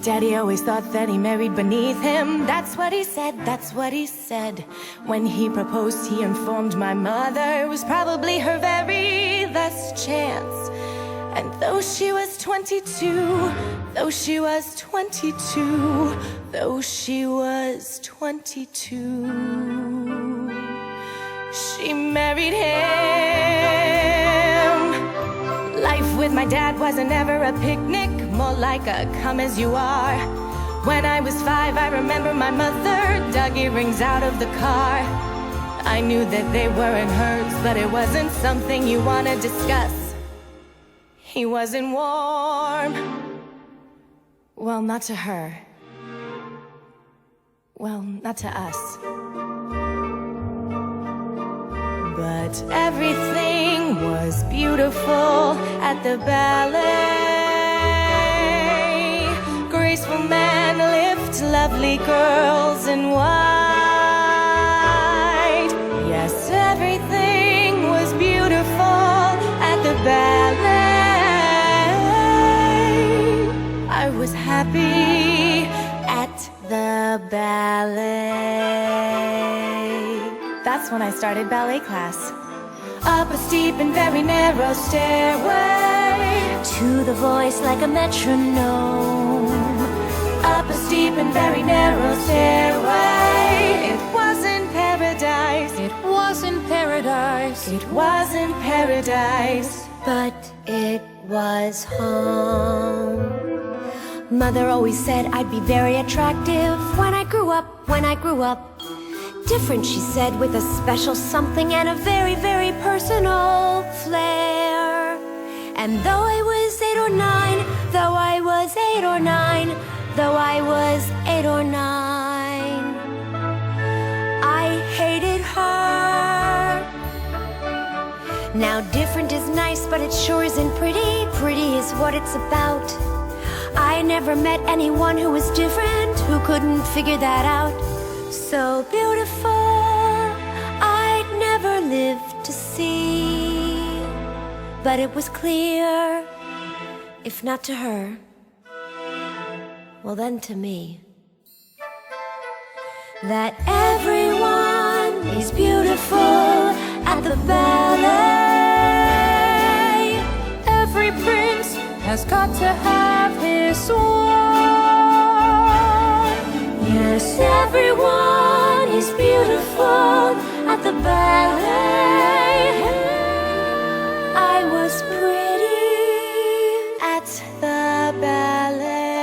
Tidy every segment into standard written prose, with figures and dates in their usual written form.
Daddy always thought that he married beneath him. That's what he said, that's what he said. When he proposed, he informed my mother it was probably her very last chance. And though she was 22, though she was 22, though she was 22, she married him. Life with my dad wasn't ever a picnic, more like a come as you are. When I was 5, I remember my mother dug earrings out of the car. I knew that they weren't hers, but it wasn't something you want to discuss. He wasn't warm. Well, not to her. Well, not to us. But everything was beautiful at the ballet. Graceful men lift lovely girls in white. Yes, everything was beautiful at the ballet. I was happy at the ballet. That's when I started ballet class. Up a steep and very narrow stairway to the voice like a metronome. Up a steep and very narrow stairway. It wasn't paradise. It wasn't paradise. It wasn't paradise. But it was home. Mother always said I'd be very attractive when I grew up, when I grew up. Different, she said, with a special something and a very, very personal flair. And though I was 8 or 9, though I was 8 or 9, though I was 8 or 9, I hated her. Now different is nice, but it sure isn't pretty. Pretty is what it's about. I never met anyone who was different, who couldn't figure that out. So beautiful, I'd never live to see. But it was clear, if not to her, well then to me, that everyone is beautiful at the ballet. Every prince has got to have his swan. Yes, everyone is beautiful at the ballet. I was pretty at the ballet.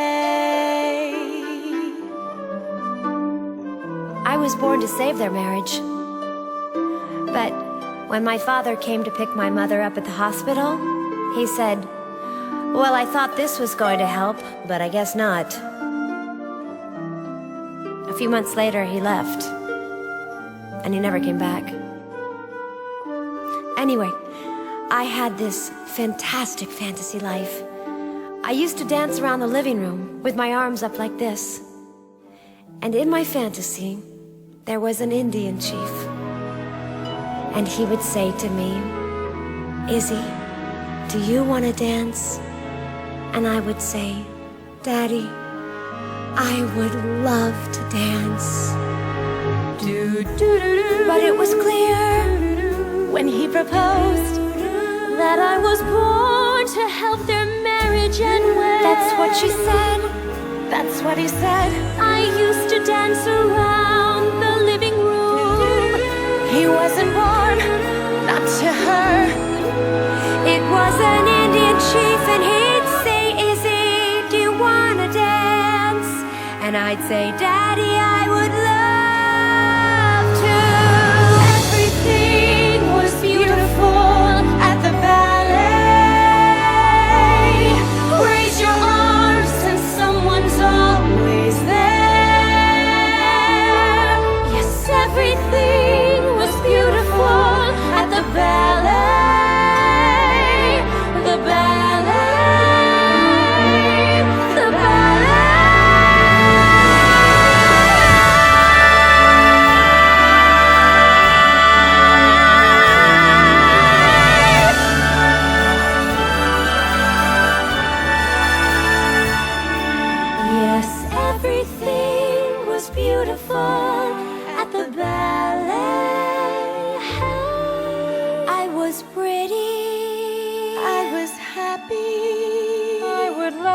I was born to save their marriage. But when my father came to pick my mother up at the hospital, he said, "Well, I thought this was going to help, but I guess not." A few months later, he left, and he never came back. Anyway, I had this fantastic fantasy life. I used to dance around the living room with my arms up like this. And in my fantasy, there was an Indian chief. And he would say to me, "Izzy, do you want to dance?" And I would say, "Daddy, I would love to dance." But it was clear when he proposed that I was born to help their marriage end well. That's what she said. That's what he said. I used to dance around the living room. He wasn't born, not to her. It was an Indian chief, and he'd say, "Izzy, do you wanna dance?" And I'd say, "Daddy, I would love to." Everything was beautiful at the ballet. Raise your arms and someone's always there. Yes, everything was beautiful at the ballet. The ballet. The ballet.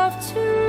love to